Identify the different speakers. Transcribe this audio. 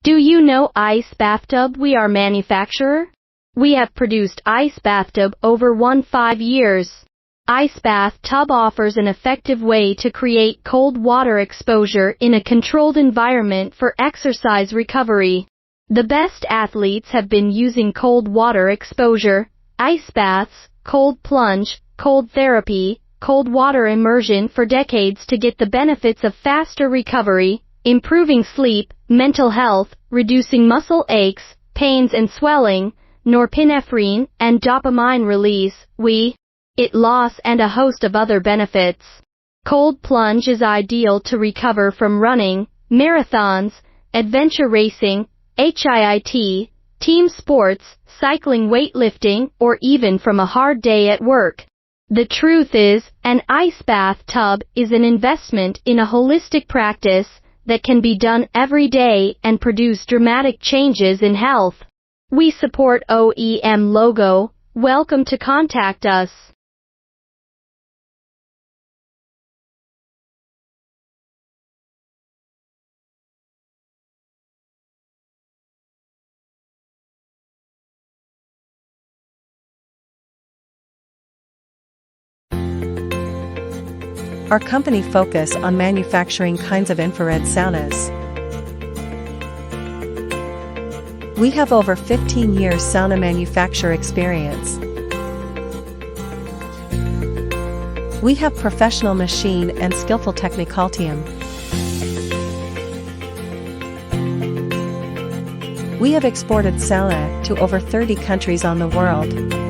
Speaker 1: Do you know Ice Bathtub? We are manufacturer. We have produced Ice Bathtub over 15 years. Ice Bathtub offers an effective way to create cold water exposure in a controlled environment for exercise recovery. The best athletes have been using cold water exposure, ice baths, cold plunge, cold therapy, cold water immersion for decades to get the benefits of faster recovery, improving sleep, mental health, reducing muscle aches, pains and swelling, norepinephrine and dopamine release, weight loss and a host of other benefits. Cold plunge is ideal to recover from running, marathons, adventure racing, HIIT, team sports, cycling, weightlifting, or even from a hard day at work. The truth is, an ice bathtub is an investment in a holistic practice that can be done every day and produce dramatic changes in health. We support OEM logo. Welcome to contact us.
Speaker 2: Our company focus on manufacturing kinds of infrared saunas. We have over 15 years sauna manufacture experience. We have professional machine and skillful technical team. We have exported sauna to over 30 countries on the world.